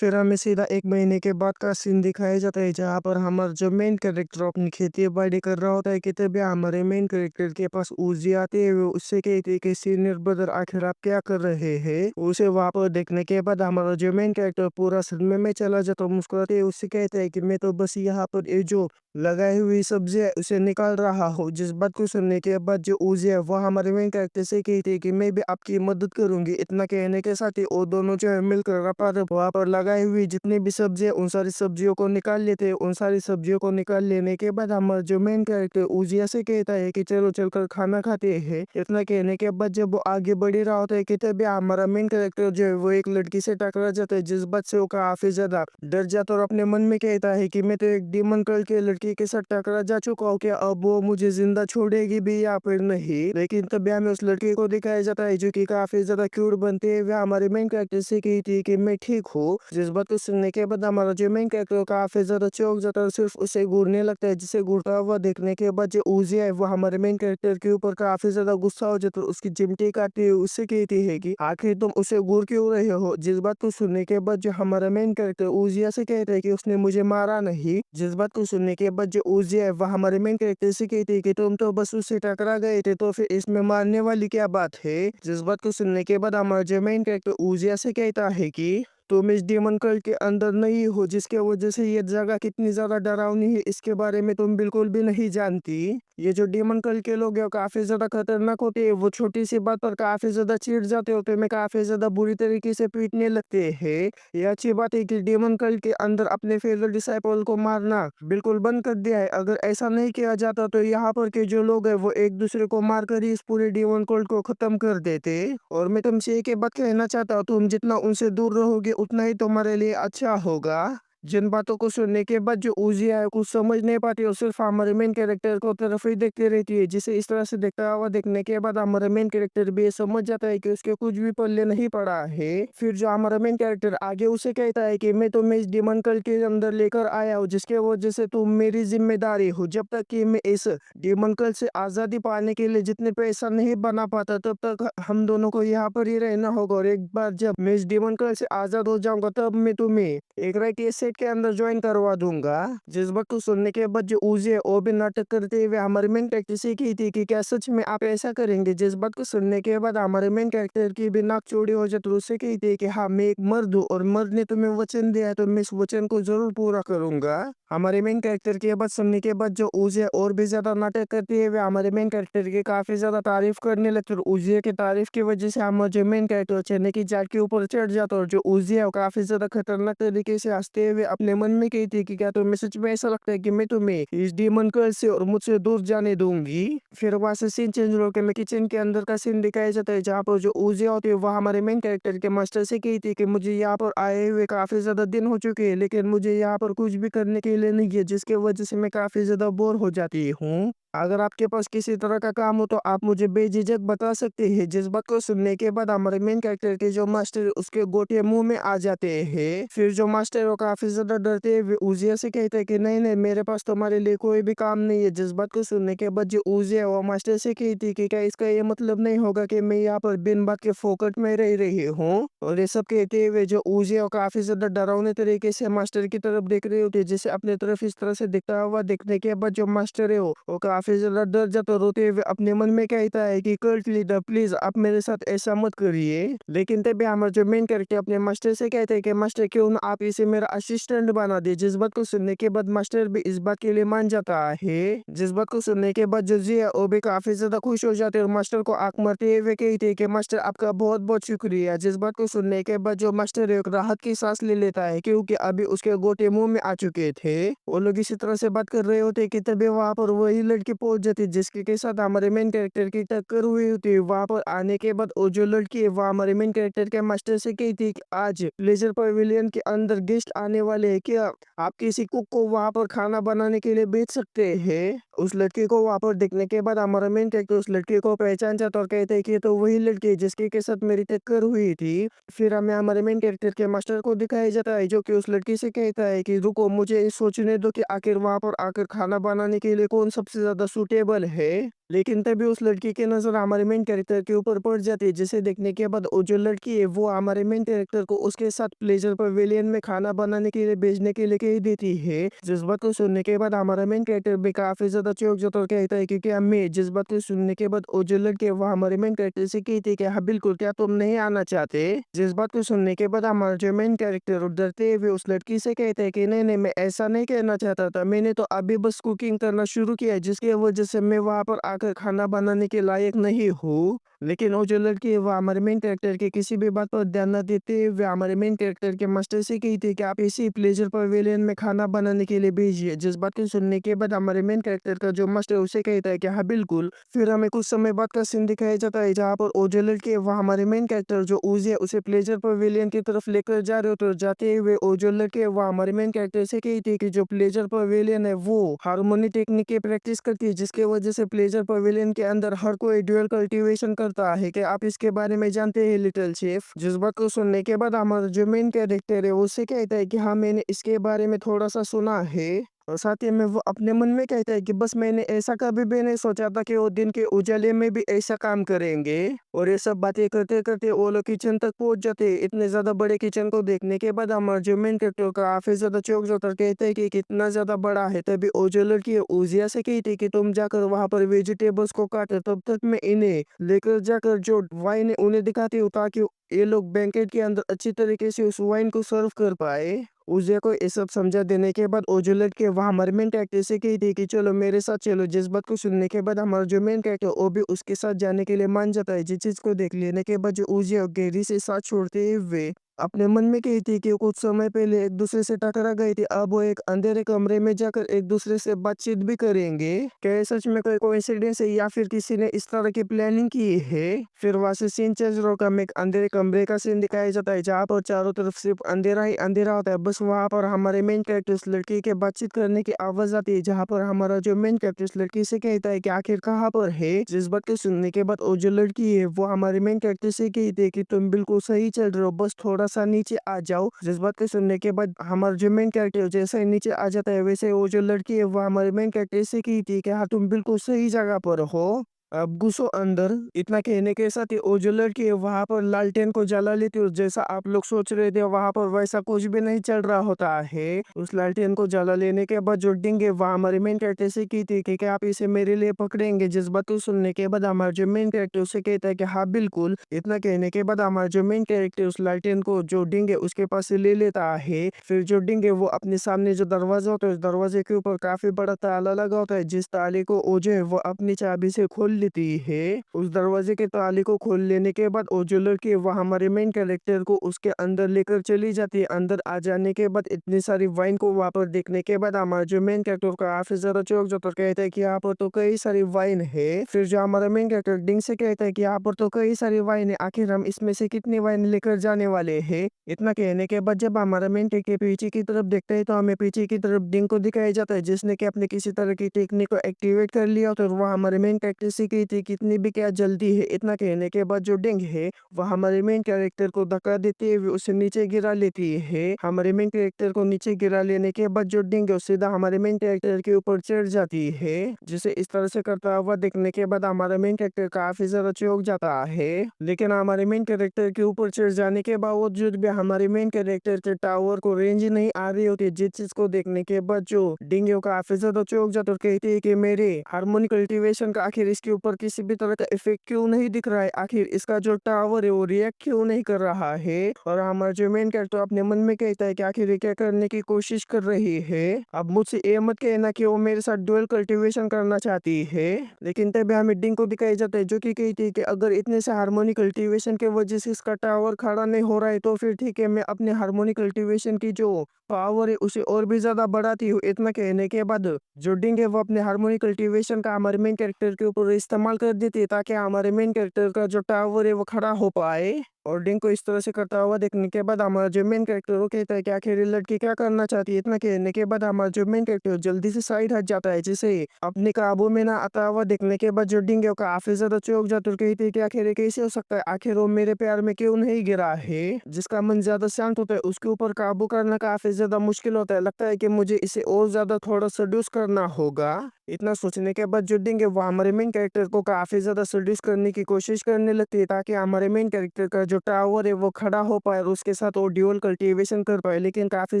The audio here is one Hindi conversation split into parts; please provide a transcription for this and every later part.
फिर हमें सीधा 1 महीने के बाद का सीन दिखाया जाता है जहाँ पर हमारा जो मेन कैरेक्टर अपनी खेती-बाड़ी कर रहा होता है कि तभी हमारे मेन कैरेक्टर के पास ऊर्जा आती है। वो उससे कहती है कि सीनियर ब्रदर आखिर आप क्या कर रहे हैं? उसे वहाँ पर देखने के बाद हमारा जो मेन कैरेक्टर पूरा सदमे में चला जाता है, मुस्कुराते हुए उससे कहता है कि मैं तो बस यहाँ पर ये जो लगाई हुई सब्ज़ी है उसे निकाल रहा हूँ। जिस बात को सुनने के बाद जो ऊर्जा है वो हमारे मेन कैरेक्टर से कहती है कि मैं भी आपकी मदद करूँगी। इतना कहने के साथ ही वो दोनों जो है मिलकर वहाँ पर लगाई हुई जितनी भी सब्ज़ी है उन सारी सब्ज़ियों को निकाल लेते हैं। उन सारी सब्ज़ियों को निकाल लेने के बाद हमारा जो मेन कैरेक्टर ऊर्जा से कहता है कि चलो चलकर खाना खाते हैं। इतना कहने के बाद जब वो आगे बढ़ ही रहा होता है कि तभी हमारा मेन कैरेक्टर जो है वो एक लड़की से टकरा जाता है, जिस बात से वो काफ़ी ज़्यादा डर जाता है और अपने मन में कहता है कि मैं तो एक डीमन कल के लड़की के साथ टकरा जा चुका हूँ, क्या अब वो मुझे जिंदा छोड़ेगी भी या फिर नहीं। लेकिन तभी हमें उस लड़की को दिखाया जाता है जो कि काफी ज्यादा क्यूट बनती है। वह हमारे मेन कैरेक्टर से कहती है कि मैं ठीक हूँ। जिस बात को सुनने के बाद हमारा जो मेन कैरेक्टर काफी ज्यादा चौंक जाता है, सिर्फ उसे घूरने लगता है। जिसे घूरता हुआ देखने के बाद जो ऊर्जा है वो हमारे मेन कैरेक्टर के ऊपर काफी ज्यादा गुस्सा हो जाता है। उसकी चिमटी काटती है, उससे कहती है कि आखिर तुम उसे घूर क्यों रहे हो। जिस बात को सुनने के बाद जो हमारा मेन कैरेक्टर ऊर्जा से कहता है कि उसने मुझे मारा नहीं। जिस बात को सुनने के बाद जो ऊर्जा है वह हमारे मेन कैरेक्टर से कहती है कि तुम तो बस उससे टकरा गए थे, तो फिर इसमें मारने वाली क्या बात है। जिस बात को सुनने के बाद हमारा जो मेन कैरेक्टर ऊर्जा से कहता है कि तुम इस डेमन कल्ट के अंदर नहीं हो, जिसके वजह से ये जगह कितनी ज्यादा डरावनी है इसके बारे में तुम बिल्कुल भी नहीं जानती। ये जो डेमन कल्ट के लोग हैं वो काफी ज्यादा खतरनाक होते हैं। वो छोटी सी बात पर काफी ज्यादा चिढ़ जाते होते हैं, मैं काफी ज्यादा बुरी तरीके से पीटने लगते हैं। ये अच्छी बात है कि डेमन कल्ट के अंदर अपने फेवरेट डिसाइपल को मारना बिल्कुल बंद कर दिया है। अगर ऐसा नहीं किया जाता तो यहाँ पर के जो लोग हैं वो एक दूसरे को मारकर ही इस पूरे डेमन कल्ट को खत्म कर देते। और मैं तुमसे एक ही बात कहना चाहता हूँ, तुम जितना उनसे दूर रहोगे उतना ही तुम्हारे लिए अच्छा होगा। जिन बातों को सुनने के बाद जो ऊजिया है कुछ समझ नहीं पाती और सिर्फ हमारे मेन कैरेक्टर को तरफ ही देखती रहती है। जिसे इस तरह से देखता हुआ देखने के बाद हमारा मेन कैरेक्टर भी ये समझ जाता है कि उसके कुछ भी पल्ले नहीं पड़ा है। फिर जो हमारा मेन कैरेक्टर आगे उसे कहता है कि मैं तुम्हें इस डिमन कल के अंदर लेकर आया हूँ, जिसके वजह से तुम मेरी जिम्मेदारी हो। जब तक कि मैं इस डिमन कल से आजादी पाने के लिए जितने पैसा नहीं बना पाता तब तक हम दोनों को यहाँ पर ही रहना होगा। और एक बार जब मैं इस डिमन कल से आजाद हो जाऊंगा तब मैं तुम्हें एक राइट सेट के अंदर ज्वाइन करवा दूंगा। जिस वक्त को सुनने के बाद जो ऊजे और भी नाटक करते हुए हमारे मेन कैरेक्टर से की थी कि क्या सच में आप ऐसा करेंगे। जिस बात को सुनने के बाद हमारे मेन कैरेक्टर की भी नाक चौड़ी हो जाती है। उससे कहती थी कि हाँ मैं एक मर्द हूँ और मर्द ने तुम्हें वचन दिया है तो मैं इस वचन को जरूर पूरा करूंगा। हमारे मेन कैरेक्टर की बात सुनने के बाद जो ऊजे और भी ज्यादा नाटक करती है वे हमारे मेन कैरेक्टर की काफी ज्यादा तारीफ करने लगते हैं। ऊजे की तारीफ की वजह से हमारा जो मेन कैरेक्टर चेन्नई की जाट के ऊपर चढ़ जाता है और जो ऊजे है वो काफी ज्यादा खतरनाक तरीके से हंसते हुए अपने मन में कहती है कि क्या तुम्हें सच में ऐसा लगता है कि मैं तुम्हें इस डीमन कर्ल से और मुझसे दूर जाने दूंगी। फिर वहां से सीन चेंज होकर मैं किचन के अंदर का सीन दिखाया जाता है जहाँ पर जो ऊजे होती है वह हमारे मेन कैरेक्टर के मास्टर से कहती है कि मुझे यहाँ पर आए हुए काफी ज्यादा दिन हो चुके हैं, लेकिन मुझे यहाँ पर कुछ भी करने के लिए नहीं है, जिसके वजह से मैं काफी ज्यादा बोर हो जाती हूँ। अगर आपके पास किसी तरह का काम हो तो आप मुझे बेझिझक बता सकते हैं। जिस बात को सुनने के बाद हमारे मेन कैरेक्टर के जो मास्टर है, उसके गोटे मुंह में आ जाते हैं। फिर जो मास्टर वो काफी ज्यादा डरते हैं, वे ऊजिया से कहते हैं कि नहीं नहीं मेरे पास तुम्हारे लिए कोई भी काम नहीं है। जिस बात को सुनने के बाद जो ऊजिया है वो मास्टर से कहती है कि क्या इसका ये मतलब नहीं होगा कि मैं यहाँ पर बिन बात के फोकट में रह रही हूँ। और ये सब कहते हुए जो ऊजिया काफी ज्यादा डरावने तरीके से मास्टर की तरफ देख रही होती है। जिसे अपने तरफ इस तरह से दिखता हुआ देखने के बाद जो मास्टर है वो काफी ज्यादा डर जाता, रोते हुए अपने मन में कहता है कि कल्ट लीडर प्लीज आप मेरे साथ ऐसा मत करिए। लेकिन तभी हमारा जो मेन करके अपने मास्टर से कहते हैं कि मास्टर क्यों ना आप इसे मेरा असिस्टेंट बना दे। जिस बात को सुनने के बाद मास्टर भी इस बात के लिए मान जाता है। जिस बात को सुनने के बाद जो जी है वो भी काफी ज्यादा खुश हो जाते हैं और मास्टर को आंख मारते हुए कहते हैं कि मास्टर आपका बहुत बहुत शुक्रिया। जिस बात को सुनने के बाद जो मास्टर है एक राहत की सांस ले लेता है, क्योंकि अभी उसके गोटे मुंह में आ चुके थे। वो लोग इसी तरह से बात कर रहे होते कि तभी वहां पर वही लड़की पहुंच जाती है जिसके के साथ हमारे मेन कैरेक्टर की टक्कर हुई होती है। वहां पर आने के बाद वो जो लड़की है वो हमारे मेन कैरेक्टर के मास्टर से कहती है कि आज प्लेजर पवेलियन के अंदर गेस्ट आने वाले हैं, क्या आप किसी कुक को वहां पर खाना बनाने के लिए भेज सकते हैं। उस लड़की को वहां पर देखने के बाद हमारा मेन कैरेक्टर उस लड़की को पहचान जाता है और कहते हैं कि ये तो वही लड़की है जिसके के साथ मेरी टक्कर हुई थी। फिर हमें हमारे मेन कैरेक्टर के मास्टर को दिखाया जाता है जो कि उस लड़की से कहता है कि रुको मुझे सोचने दो कि आखिर वहां पर आकर खाना बनाने के लिए कौन सबसे ज्यादा सूटेबल है। लेकिन तभी उस लड़की की नज़र हमारे मेन कैरेक्टर के ऊपर पड़ जाती है, जिसे देखने के बाद वो जो लड़की है वो हमारे मेन कैरेक्टर को उसके साथ प्लेजर पवेलियन में खाना बनाने के लिए भेजने के लिए कह देती है। जिस बात को सुनने के बाद हमारा मेन कैरेक्टर भी काफी ज्यादा चौंक जाता है और कहता है क्योंकि अम्मी जिस बात को सुनने के बाद वो जो लड़की है वो हमारे मेन कैरेक्टर से कहती है कि हाँ बिल्कुल, क्या तुम नहीं आना चाहते। जिस बात को सुनने के बाद हमारा जो मेन कैरेक्टर डरते हुए उस लड़की से कहता है कि नहीं नहीं, मैं ऐसा नहीं कहना चाहता था, मैंने तो अभी बस कुकिंग करना शुरू किया है, जिसकी वजह से मैं वहां पर आकर खाना बनाने के लायक नहीं हूँ। लेकिन वो जो लड़की है वो हमारे मेन कैरेक्टर के किसी भी बात पर ध्यान न देते हुए हमारे मेन कैरेक्टर के मास्टर से कहती है कि आप इसी प्लेजर पवेलियन में खाना बनाने के लिए भेजिए। जिस बात को सुनने के बाद हमारे मेन कैरेक्टर का जो मास्टर है उसे कहता है कि हाँ बिल्कुल। फिर हमें कुछ समय बाद का सीन दिखाया जाता है जहाँ पर वो जो लड़की है वो हमारे मेन कैरेक्टर जो उजी है उसे प्लेजर पवेलियन की तरफ लेकर जा रहे होते हैं। जाते हुए वो जो लड़की है वो हमारे मेन कैरेक्टर से कहती है कि जो प्लेजर पवेलियन है वो हारमोनी टेक्निक की प्रैक्टिस करती है, जिसकी वजह से प्लेजर पवेलियन के अंदर हर कोई ड्यूअल कल्टीवेशन करता है। कि आप इसके बारे में जानते हैं लिटिल शेफ। जिस बात को सुनने के बाद हमारा जो मेन कैरेक्टर है उससे कहता है कि हाँ मैंने इसके बारे में थोड़ा सा सुना है। और साथ ही में वो अपने मन में कहता है कि बस मैंने ऐसा कभी भी नहीं सोचा था कि वो दिन के उजाले में भी ऐसा काम करेंगे। और ये सब बातें करते करते वो लोग किचन तक पहुंच जाते हैं। इतने ज्यादा बड़े किचन को देखने के बाद हमारा जो मेन कैरेक्टर काफी ज्यादा चौंक जाता है, कहते हैं कि कितना ज्यादा बड़ा है। तभी वो जो लड़की है उजिया से कहती है कि तुम जाकर वहां पर वेजिटेबल्स को काटो, तब तक मैं इन्हें लेकर जाकर जो वाइन है उन्हें दिखाती हूँ, ताकि ये लोग बैंकेट के अंदर अच्छी तरीके से उस वाइन को सर्व कर पाए। उसे को ये सब समझा देने के बाद वो जो लड़के वहाँ हमारे मेन कैरेक्टर से कही थी कि चलो मेरे साथ चलो। जिस बात को सुनने के बाद हमारा जो मेन कैरेक्टर वो भी उसके साथ जाने के लिए मान जाता है। जिस चीज को देख लेने के बाद जो उजे और गैरी से साथ छोड़ते हुए अपने मन में कही थी कि कुछ समय पहले एक दूसरे से टकरा गई थी, अब वो एक अंधेरे कमरे में जाकर एक दूसरे से बातचीत भी करेंगे। क्या ये सच में कोई कोइंसिडेंस है या फिर किसी ने इस तरह की प्लानिंग की है। फिर वहां से सीन चेंज होकर हमें एक अंधेरे कमरे का सीन दिखाया जाता है जहाँ पर चारों तरफ सिर्फ अंधेरा ही अंधेरा होता है। बस वहां पर हमारे मेन कैरेक्टर इस लड़की के बातचीत करने की आवाज आती है, जहाँ पर हमारा जो मेन कैरेक्टर इस लड़की से कहता है कि आखिर कहाँ पर है। जिस बात के सुनने के बाद वो जो लड़की है वो हमारे मेन कैरेक्टर से कहती है कि तुम बिल्कुल सही चल रहे हो, बस थोड़ा सा नीचे आ जाओ। जिस बात के सुनने के बाद हमारा जो मेन कैरेक्टर जैसे ही नीचे आ जाता है, वैसे वो जो लड़की है वो हमारे मेन कैरेक्टर से कहती है कि हाँ तुम बिल्कुल सही जगह पर हो, अब घुसो अंदर। इतना कहने के साथ ही वो जो लड़की है वहां पर लालटेन को जला लेती है। जैसा आप लोग सोच रहे थे वहां पर वैसा कुछ भी नहीं चल रहा होता है। उस लालटेन को जला लेने के बाद जो डिंग है वह हमारे मेन कैरेक्टर से की थी कि क्या आप इसे मेरे लिए पकड़ेंगे। जिस बात को सुनने के बाद हमारा जो मेन कैरेक्टर उसे कहता है कि हाँ बिल्कुल। इतना कहने के बाद हमारा जो मेन कैरेक्टर उस लालटेन को जो डिंग है उसके पास से ले लेता है। फिर जो डिंग है वो अपने सामने जो दरवाजा होता है उस दरवाजे के ऊपर काफी बड़ा ताला लगा होता है, जिस ताले को वो जो है वो अपनी चाबी से खोल लेती है। उस दरवाजे के ताले को खोल लेने के बाद वो जो लड़की है वो हमारे मेन कैरेक्टर को उसके अंदर लेकर चली जाती है। अंदर आ जाने के बाद इतनी सारी वाइन को वहां पर देखने के बाद हमारा जो मेन कैरेक्टर काफी ज्यादा चौंक जाता है, कहता है कि यहाँ पर तो कई सारी वाइन है। फिर जो हमारा मेन कैरेक्टर डिंग से कहता है कि यहाँ पर तो कई सारी वाइन है, आखिर हम इसमें से कितनी वाइन लेकर जाने वाले हैं। इतना कहने के बाद जब हमारा मेन कैरेक्टर पीछे की तरफ देखता है तो हमें पीछे की तरफ डिंग को दिखाया जाता है, जिसने कि अपने किसी तरह की टेक्निक को एक्टिवेट कर लिया। तो वह हमारे मेन कैरेक्टर से कहती कितनी भी क्या जल्दी है। इतना कहने के बाद जो डिंग है वह हमारे मेन कैरेक्टर को धक्का देते हुए उसे नीचे गिरा लेती है। हमारे मेन कैरेक्टर को नीचे गिरा लेने के बाद जो डिंग है वो सीधा हमारे मेन कैरेक्टर के ऊपर चढ़ जाती है। जिसे इस तरह से करता हुआ देखने के बाद हमारा मेन कैरेक्टर काफी ज्यादा चौंक जाता है। लेकिन हमारे मेन कैरेक्टर के ऊपर चढ़ जाने के बावजूद भी हमारे मेन कैरेक्टर के टावर को रेंज नहीं आ रही होती, जिस चीज को देखने के बाद जो डिंग है वो काफी ज्यादा चौंक जाता है और कहती है कि मेरे हार्मोनी कल्टीवेशन का आखिर इसके ऊपर किसी भी तरह का इफेक्ट क्यों नहीं दिख रहा है, आखिर इसका जो टावर है वो रिएक्ट क्यों नहीं कर रहा है। और हमारा जो मेन कैरेक्टर अपने मन में कहता है कि आखिर ये क्या करने की कोशिश कर रही है। अब मुझसे ये मत कहना कि वो मेरे साथ डुअल कल्टीवेशन करना चाहती है। लेकिन तभी हमें डिंग को दिखाई जाता है जो कि कहती है कि अगर इतने से हार्मोनी कल्टीवेशन के वजह से इसका टावर खड़ा नहीं हो रहा है तो फिर ठीक है, मैं अपने हार्मोनी कल्टीवेशन की जो पावर है उसे और भी ज्यादा बढ़ाती हूँ। इतना कहने के बाद जो डिंग है वो अपने हार्मोनी कल्टीवेशन का हमारे मेन कैरेक्टर के ऊपर इस्तेमाल कर देती है, ताकि हमारे मेन कैरेक्टर का जो टावर है वो खड़ा हो पाए। और डिंग को इस तरह से करता हुआ देखने के बाद हमारा जो मेन कैरेक्टर वो कहता है कि आखिर ये लड़की क्या करना चाहती है। इतना कहने के बाद हमारा जो मेन कैरेक्टर जल्दी से साइड हट जाता है, जिसे अपने काबू में ना आता हुआ देखने के बाद जो डिंग है वो काफी ज्यादा चौंक जाता है और कहती है कि आखिर ये कैसे हो सकता है, आखिर वो मेरे प्यार में क्यों नहीं गिरा है। जिसका मन ज्यादा शांत होता है उसके ऊपर काबू करना काफी ज्यादा मुश्किल होता है, लगता है कि मुझे इसे और ज्यादा थोड़ा सड्यूस करना होगा। इतना सोचने के बाद जो डिंग है वो हमारे मेन कैरेक्टर को काफी ज्यादा सड्यूस करने की कोशिश करने लगती है, ताकि हमारे मेन कैरेक्टर का जो टावर है वो खड़ा हो पाए और उसके साथ वो ड्यूल कल्टीवेशन कर पाए। लेकिन काफी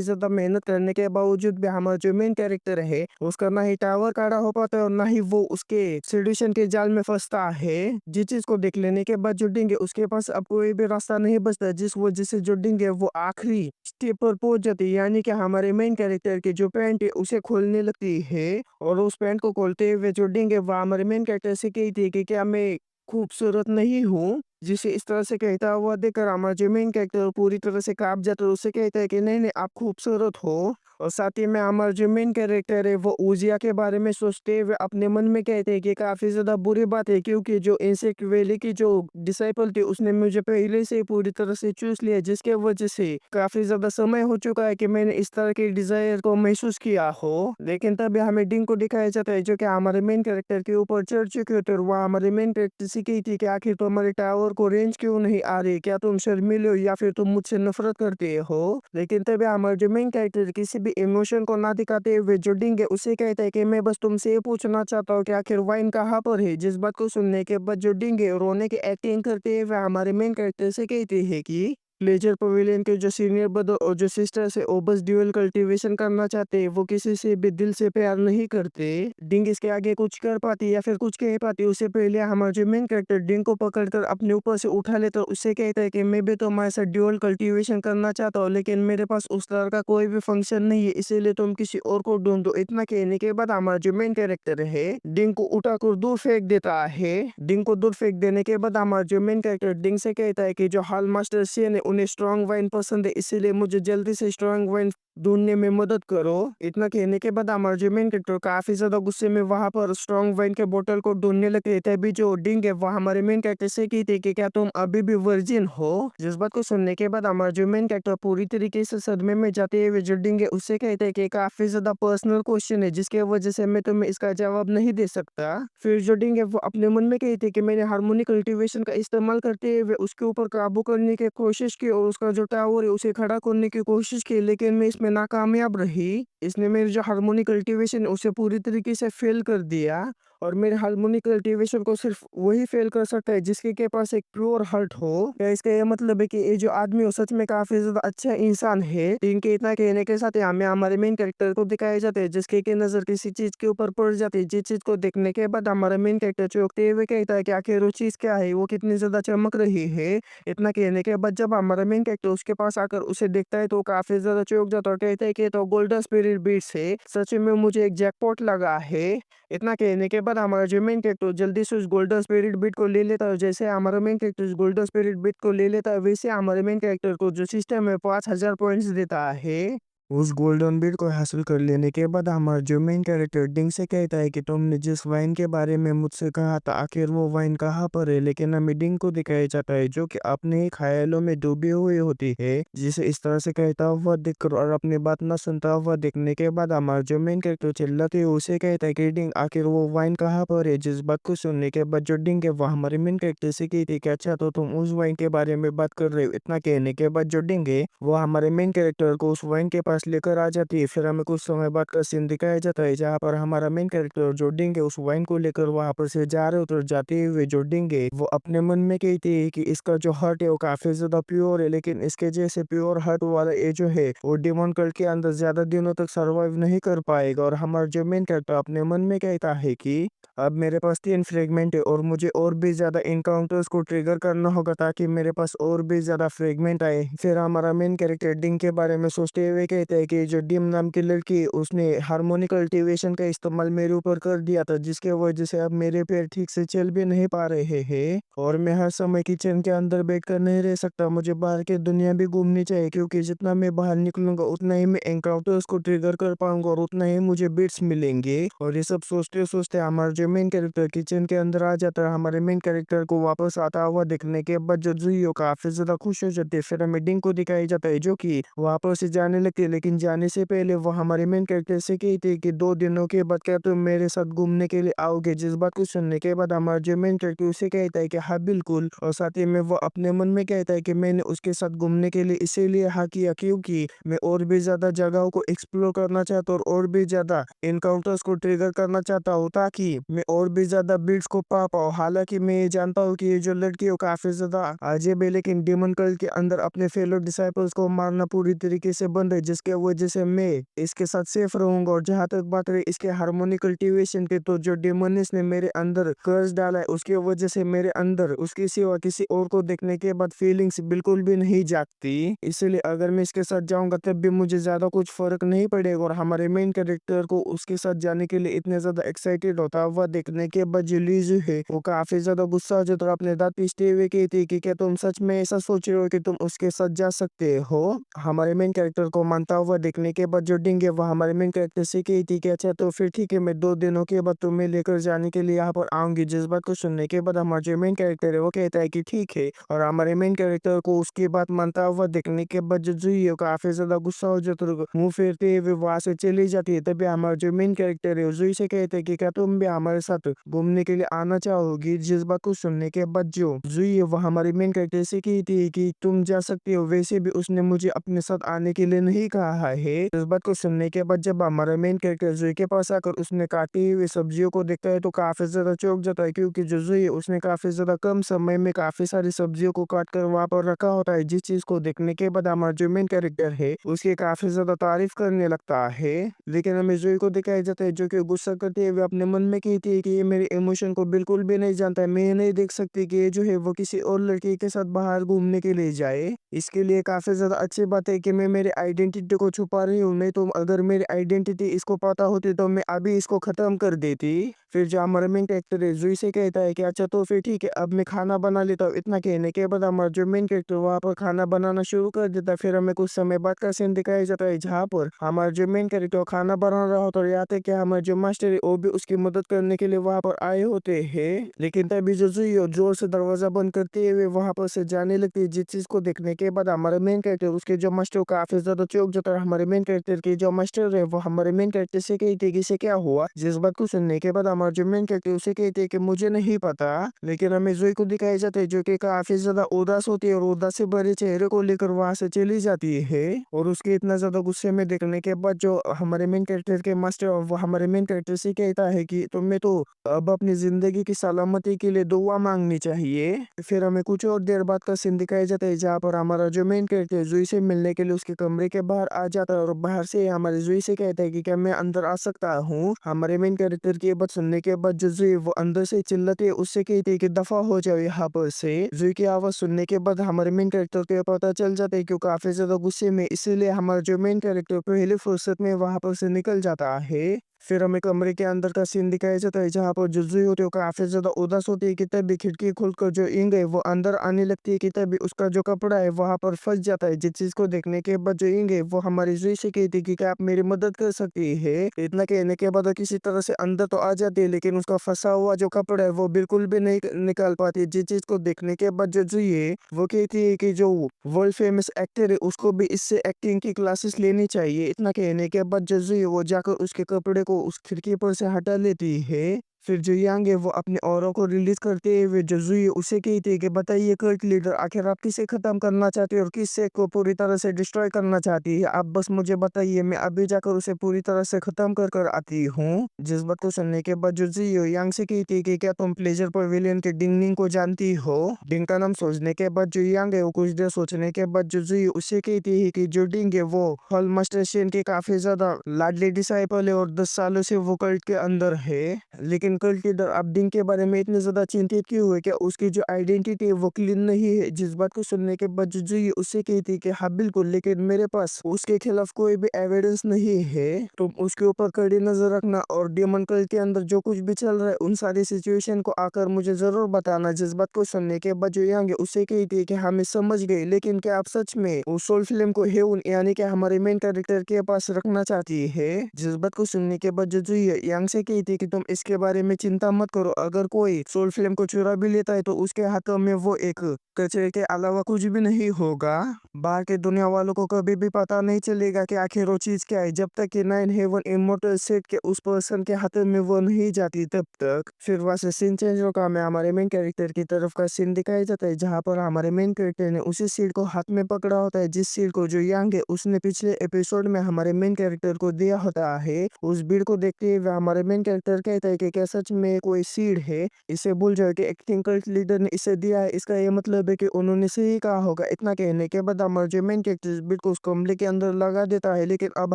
ज्यादा मेहनत करने के बावजूद भी हमारा जो मेन कैरेक्टर है उसका ना ही टावर खड़ा हो पाता है और ना ही वो उसके सड्यूशन के जाल में फंसता है। जिस चीज को देख लेने के बाद जो डिंग है उसके पास अब कोई भी रास्ता नहीं बचता, जिस वजह से जो डिंग है वो आखिरी स्टेप पर पहुंच जाती है, यानी कि हमारे मेन कैरेक्टर की जो पैंट है उसे खोलने लगती है। और उस पैंट को खोलते हुए जो डिंग है वो हमारे मेन कैरेक्टर से कहती है कि क्या मैं खूबसूरत नहीं हूँ। जिसे इस तरह से कहता हुआ देखकर हमारा जो मेन कैरेक्टर पूरी तरह से कांप जाता है, उससे कहता है कि नहीं नहीं आप खूबसूरत हो। और साथ ही में हमारा जो मेन कैरेक्टर है वो उजिया के बारे में सोचते हुए अपने मन में कहते हैं कि काफी ज्यादा बुरी बात है, क्योंकि जो इंसेक्ट वैली की जो डिसाइपल थी उसने मुझे पहले से ही पूरी तरह से चूस लिया, जिसके वजह से काफी ज्यादा समय हो चुका है कि मैंने इस तरह के डिजायर को महसूस किया हो। लेकिन तभी हमें डिंग को दिखाया जाता है जो कि हमारे मेन कैरेक्टर के ऊपर चढ़ चुके होते हैं। वह हमारे मेन कैरेक्टर से कहती थी कि आखिर तुम्हारे टावर को रेंज क्यों नहीं आ रही, क्या तुम शर्मीले हो या फिर तुम मुझसे नफरत करते हो। लेकिन तभी हमारे जो मेन कैरेक्टर किसी भी इमोशन को ना दिखाते हुए जो डिंग है उसे कहता है कि मैं बस तुमसे ये पूछना चाहता हूँ कि आखिर वाइन कहाँ पर है। जिस बात को सुनने के बाद जो डिंग है रोने की एक्टिंग करते हुए हमारे मेन कैरेक्टर से कहती है कि प्लेजर पवेलियन के जो सीनियर ब्रदर और जो सिस्टर्स है वो बस ड्यूअल कल्टीवेशन करना चाहते हैं, वो किसी से भी दिल से प्यार नहीं करते। डिंग इसके आगे कुछ कर पाती या फिर कुछ कह पाती उससे पहले हमारा जो मेन कैरेक्टर डिंग को पकड़कर अपने ऊपर से उठा लेता है। उससे कहता है कि मैं भी तुम्हारे साथ ड्यूअल कल्टीवेशन करना चाहता हूँ, लेकिन मेरे पास उस तरह का कोई भी फंक्शन नहीं है, इसीलिए तुम किसी और को ढूंढो। इतना कहने के बाद हमारा जो मेन कैरेक्टर है डिंग को उठाकर दूर फेंक देता है। डिंग को दूर फेंक देने के बाद हमारा जो मेन कैरेक्टर डिंग से कहता है कि जो हाल मास्टर सेन है उन्हें स्ट्रांग वाइन पसंद है, इसीलिए मुझे जल्दी से स्ट्रांग वाइन ढूंढने में मदद करो। इतना कहने के बाद हमारा जो मेन कैरेक्टर काफी ज्यादा गुस्से में वहां पर स्ट्रांग वाइन के बोतल को ढूंढने लगे थे। तभी जो डिंग है वो हमारे मेन कैरेक्टर से कहती है कि क्या तुम अभी भी वर्जिन हो। जिस बात को सुनने के बाद हमारा जो मेन कैरेक्टर पूरी तरीके से सदमे में जाते हुए जो डिंग है उससे कहते हैं कि काफी ज्यादा पर्सनल क्वेश्चन है, जिसके वजह से मैं तुम्हें इसका जवाब नहीं दे सकता। फिर जो डिंग है वो अपने मन में कहती है कि मैंने हार्मोनिक कल्टीवेशन का इस्तेमाल करते हुए उसके ऊपर काबू करने की कोशिश की और उसका जो टावर है उसे खड़ा करने की कोशिश की, लेकिन मैं इसमें नाकामयाब रही। इसने मेरे जो हार्मोनिक कल्टीवेशन उसे पूरी तरीके से फेल कर दिया। और मेरे हार्मोनिक कल्टीवेशन को सिर्फ वही फेल कर सकता है जिसके के पास एक प्योर हार्ट हो। या इसका ये मतलब है कि ये जो आदमी हो सच में काफी ज्यादा अच्छा इंसान है। इनके इतना कहने के साथ ही हमें हमारे मेन कैरेक्टर को दिखाया जाता है जिसके की नजर किसी चीज के ऊपर पड़ जाती है, जिस चीज को देखने के बाद हमारा मेन कैरेक्टर चौंकते हुए कहता है कि आखिर वो चीज क्या है, वो कितनी ज्यादा चमक रही है। इतना कहने के बाद जब हमारा मेन कैरेक्टर उसके पास आकर उसे देखता है तो काफी ज्यादा चौंक जाता है और कहता है कि ये तो गोल्डन स्पिरिट बीट्स है, सच में मुझे एक जैकपॉट लगा है। इतना कहने के बाद हमारा जो मेन कैरेक्टर जल्दी से उस गोल्डन स्पिरिट बिट को ले लेता है। जैसे हमारा मेन कैरेक्टर उस गोल्डन स्पिरिट बिट को ले लेता है वैसे हमारे मेन कैरेक्टर को जो सिस्टम है 5,000 पॉइंट्स देता है। उस गोल्डन बिट को हासिल कर लेने के बाद हमारा जो मेन कैरेक्टर डिंग से कहता है कि तुमने जिस वाइन के बारे में मुझसे कहा था आखिर वो वाइन कहाँ पर है। लेकिन हमें डिंग को दिखाया जाता है जो कि अपने ही ख्यालों में डूबी हुई होती है, जिसे इस तरह से कहता हुआ देखकर और अपनी बात न सुनता हुआ देखने के बाद हमारा जो मेन कैरेक्टर चिल्लाते हुए उसे कहता है कि डिंग आखिर वो वाइन कहाँ पर है। जिस बात को सुनने के बाद जो डिंग है वो हमारे मेन कैरेक्टर से कहती है कि अच्छा तो तुम उस वाइन के बारे में बात कर रहे हो। इतना कहने के बाद जो डिंग है वो हमारे मेन कैरेक्टर को उस वाइन के पास लेकर आ जाती है। फिर हमें कुछ समय बाद का सीन दिखाया जाता है जहाँ पर हमारा मेन कैरेक्टर जो डिंग है उस वाइन को लेकर वहां पर से जा रहे होते हैं। जाते हुए जो डिंग है वो अपने मन में कहती है कि इसका जो हार्ट है वो काफी ज्यादा प्योर है, लेकिन इसके जैसे प्योर हार्ट वाला ये जो है वो डिमोन कल्ट के अंदर ज्यादा दिनों तक सर्वाइव नहीं कर पाएगा। और हमारा जो मेन कैरेक्टर अपने मन में कहता है कि अब मेरे पास 3 फ्रेगमेंट है और मुझे और भी ज्यादा इनकाउंटर्स को ट्रिगर करना होगा ताकि मेरे पास और भी ज्यादा फ्रेगमेंट आए। फिर हमारा मेन कैरेक्टर डिंग के बारे में सोचते हुए कहता कहता है कि जो डिम नाम की लड़की उसने हार्मोनिक कल्टीवेशन का इस्तेमाल मेरे ऊपर कर दिया था, जिसके वजह से अब मेरे पैर ठीक से चल भी नहीं पा रहे हैं और मैं हर समय किचन के अंदर बैठकर नहीं रह सकता। मुझे बाहर की दुनिया भी घूमनी चाहिए, क्योंकि जितना मैं बाहर निकलूंगा उतना ही मैं एनकाउंटर्स को ट्रिगर कर पाऊंगा और उतना ही मुझे बिट्स मिलेंगे। और ये सब सोचते सोचते हमारा जो मेन कैरेक्टर किचन के अंदर आ जाता है। हमारे मेन कैरेक्टर को वापस आता हुआ देखने के बाद जो जुइयो काफी ज्यादा खुश हो जाती है। फिर हमें डिंग को दिखाया जाता है जो कि वापस से जाने लगती है, लेकिन जाने से पहले वो हमारे मेन कैरेक्टर से कहती है कि 2 दिनों के बाद क्या तुम मेरे साथ घूमने के लिए आओगे। जिस बात को सुनने के बाद हमारा जो मेन कैरेक्टर उसे कहता है कि हाँ बिल्कुल, और साथ ही में वो अपने मन में कहता है कि मैंने उसके साथ घूमने के लिए इसीलिए हाँ किया क्योंकि मैं और भी ज्यादा जगहों को एक्सप्लोर करना चाहता हूँ और भी ज्यादा एनकाउंटर्स को ट्रिगर करना चाहता हूँ, ताकि मैं और भी ज्यादा बिट्स को पा पाऊँ। हालांकि मैं ये जानता हूँ कि ये जो लड़की है वो काफी ज्यादा अजीब है, लेकिन डेमन कल्ट के अंदर अपने फेलो डिसाइपल्स को मारना पूरी तरीके से बंद है, जिसके वजह से मैं इसके साथ सेफ रहूंगा। और जहाँ तक बात रही इसके हार्मोनिक कल्टीवेशन की, तो जो डेमोनिस ने मेरे अंदर कर्ज डाला है उसकी वजह से मेरे अंदर उसके सिवा किसी और को देखने के बाद फीलिंग्स बिल्कुल भी नहीं जागती। इसलिए अगर मैं इसके साथ जाऊंगा तब भी मुझे ज्यादा कुछ फर्क नहीं पड़ेगा। और हमारे मेन कैरेक्टर को उसके साथ जाने के लिए इतने ज्यादा एक्साइटेड होता हुआ देखने के बाद जो लीजू है वो काफी ज्यादा गुस्सा हो जाता है। अपने दांत पीसते हुए कहती है कि क्या तुम सच में ऐसा सोच रहे हो कि तुम उसके साथ जा सकते हो। हमारे मेन कैरेक्टर को मानता हुआ देखने के बाद जो डिंग है वो हमारे मेन कैरेक्टर से कहती कि अच्छा तो फिर ठीक है, मैं 2 दिनों के बाद तुम्हें लेकर जाने के लिए यहाँ पर आऊंगी। जिस बात को सुनने के बाद हमारा जो मेन कैरेक्टर है वो कहता है कि ठीक है, और हमारे मेन कैरेक्टर को उसकी बात मानता हुआ देखने के बाद जो जुई है काफी ज्यादा गुस्सा हो जाता है, मुंह फेरते हुए वहां से चली जाती है। तभी हमारा जो मेन कैरेक्टर है जुई से कहते हैं कि क्या तुम भी हमारे साथ घूमने के लिए आना चाहोगी। जिस बात को सुनने के बाद जो जुई है वो हमारे मेन कैरेक्टर से कहती है कि तुम जा सकते हो, वैसे भी उसने मुझे अपने साथ आने के लिए नहीं कहा है। इस बात को सुनने के बाद जब हमारा मेन कैरेक्टर जुई के पास आकर उसने काटी हुई सब्जियों को देखता है तो काफी ज्यादा चौंक जाता है, क्योंकि जो जुई है उसने काफी ज्यादा कम समय में काफी सारी सब्जियों को काट कर वहां पर रखा होता है। जिस चीज को देखने के बाद हमारा जो मेन कैरेक्टर है उसकी काफी ज्यादा तारीफ करने लगता है। लेकिन हमें जुई को दिखाया जाता है जो कि गुस्सा करते हुए अपने मन में कहती है कि ये मेरे इमोशन को बिल्कुल भी नहीं जानता है। मैं ये नहीं देख सकती कि ये जो है वो किसी और लड़की के साथ बाहर घूमने के लिए जाए। इसके लिए काफी ज्यादा अच्छी बात है कि मैं मेरी आइडेंटिटी को छुपा रही हूँ। नहीं तो अगर मेरी आइडेंटिटी इसको पता होती तो मैं अभी इसको खत्म कर देती। फिर जो हमारा मेन कैरेक्टर है जुई से कहता है कि अच्छा तो फिर ठीक है, अब मैं खाना बना लेता हूँ। इतना कहने के बाद हमारा जो मेन कैरेक्टर वहाँ पर खाना बनाना शुरू कर देता है। फिर हमें कुछ समय बाद का सीन दिखाया जाता है जहाँ पर हमारा जो मेन कैरेक्टर खाना बना रहा होता है, और यहाँ तक कि हमारे जो मास्टर है वो भी उसकी मदद करने के लिए वहाँ पर आए होते हैं। लेकिन तभी जो जुई जोर से दरवाजा बंद करते हुए वहां पर से जाने लगती है। जिस चीज को देखने के बाद हमारे मेन कैरेक्टर उसके जो मास्टर काफी ज्यादा चौंक जाता है। हमारे मेन कैरेक्टर की जो मास्टर है वो हमारे मेन कैरेक्टर से कहते हैं कि इसे क्या हुआ। जिस बात को सुनने के बाद हमारा जो मेन कैरेक्टर उसे कहते हैं कि मुझे नहीं पता। लेकिन हमें जुई को दिखाया जाता है जो कि काफी ज्यादा उदास होती है और उदास से भरे चेहरे को लेकर वहां से चली जाती है। और उसके इतना ज्यादा गुस्से में देखने के बाद जो हमारे मेन कैरेक्टर के मास्टर वो हमारे मेन कैरेक्टर से कहता है कि तुम्हें तो अब अपनी जिंदगी की सलामती के लिए दुआ मांगनी चाहिए। फिर हमें कुछ और देर बाद का सीन दिखाया जाता है जहाँ पर हमारा जो मेन कैरेक्टर जुई से मिलने के लिए उसके कमरे के बाहर आ जाता है और बाहर से हमारे जुई से कहता है कि क्या मैं अंदर आ सकता हूँ। हमारे मेन कैरेक्टर की बात सुनने के बाद जो जुई वो अंदर से चिल्लाती है, उससे कहती है कि दफा हो जाओ यहाँ पर से। जुई की आवाज सुनने के बाद हमारे मेन कैरेक्टर को पता चल जाता है कि वो काफी ज्यादा गुस्से में, इसीलिए हमारा जो मेन कैरेक्टर पहले फुर्सत में वहां पर से निकल जाता है। फिर हमें कमरे के अंदर का सीन दिखाया जाता है जहाँ पर जो जुई होती है वो काफी ज्यादा उदास होती है कि तभी खिड़की खोलकर जो इंग है वो अंदर आने लगती है कि तभी उसका जो कपड़ा है वहां पर फंस जाता है। जिस चीज को देखने के बाद जो इंग है वो हमारी जुई से कहती है कि क्या आप मेरी मदद कर सकती है। इतना कहने के बाद वो किसी तरह से अंदर तो आ जाती है, लेकिन उसका फंसा हुआ जो कपड़ा है वो बिल्कुल भी नहीं निकाल पाती। जिस चीज को देखने के बाद जो जुई है वो कहती है कि जो वर्ल्ड फेमस एक्टर है उसको भी इससे एक्टिंग की क्लासेस लेनी चाहिए। इतना कहने के बाद जो जुई है वो जाकर उसके कपड़े को उस खिड़की पर से हटा लेती है। फिर जो यांग है वो अपने औरों को रिलीज करते हुए जो जुई है उसे कहती है कि बताइए कल्ट लीडर, आखिर आप किसे खत्म करना चाहती है और किससे को पूरी तरह से डिस्ट्रॉय करना चाहती है। आप बस मुझे बताइए, मैं अभी जाकर उसे पूरी तरह से खत्म कर कर आती हूँ। जिस बात को सुनने के बाद जो जुई है यांग से कहती है कि क्या तुम प्लेजर पवेलियन के डिंग को जानती हो। डिंग का नाम सोचने के बाद जो यांग है वो कुछ देर सोचने के बाद जो जुई है उसे कहती है कि जो डिंग है वो हॉल मास्टर शेन के काफी ज्यादा लाडली डिसाइपल है और 10 सालों से वो कल्ट के अंदर है। लेकिन लेकिन कल्ट लीडर अब डिंग के बारे में इतने ज्यादा चिंतित क्यों हुए? क्या उसकी जो आइडेंटिटी है वो क्लीन नहीं है? जिस बात को सुनने के बाद जो ये उससे कहती कि हाँ बिल्कुल, लेकिन मेरे पास उसके खिलाफ कोई भी एविडेंस नहीं है। तुम उसके ऊपर कड़ी नजर रखना और डेमन कल्ट के अंदर जो कुछ भी चल रहा है उन सारी सिचुएशन को आकर मुझे जरूर बताना। जिस बात को सुनने के बाद जो यांग है उससे कहती है कि हमें समझ गए, लेकिन क्या आप सच में उस सोल फिल्म को हेउन यानी कि हमारे मेन कैरेक्टर के पास रखना चाहती है? जिस बात को सुनने के बाद जो जुई यांग से कहती है कि तुम इसके बारे में चिंता मत करो, अगर कोई सोल फिल्म को चुरा भी लेता है तो उसके हाथों में वो एक कचरे के अलावा कुछ भी नहीं होगा। बाहर के दुनिया वालों को कभी भी पता नहीं चलेगा कि आखिर वो चीज क्या है, जब तक कि नाइन हेवन इमोर्टल सेट के उस पर्सन के हाथ में वो नहीं जाती तब तक। फिर वहां से सीन चेंज होगा, हमें हमारे मेन कैरेक्टर की तरफ का सीन दिखाया जाता है जहां पर हमारे मेन कैरेक्टर ने उसी सीट को हाथ में पकड़ा होता है जिस सीट को जो यांग है उसने पिछले एपिसोड में हमारे मेन कैरेक्टर को दिया होता है। उस भीड़ को देखते हुए हमारे मेन कैरेक्टर कहता है कि क्या सच में कोई सीड है? इसे भूल जाओ कि एक्टिंग कल्ट लीडर ने इसे दिया है, इसका ये मतलब है कि उन्होंने सही कहा होगा। इतना कहने के बाद हमारे जो मेन कैरेक्टर इस बीट को उस कमरे के अंदर लगा देता है, लेकिन अब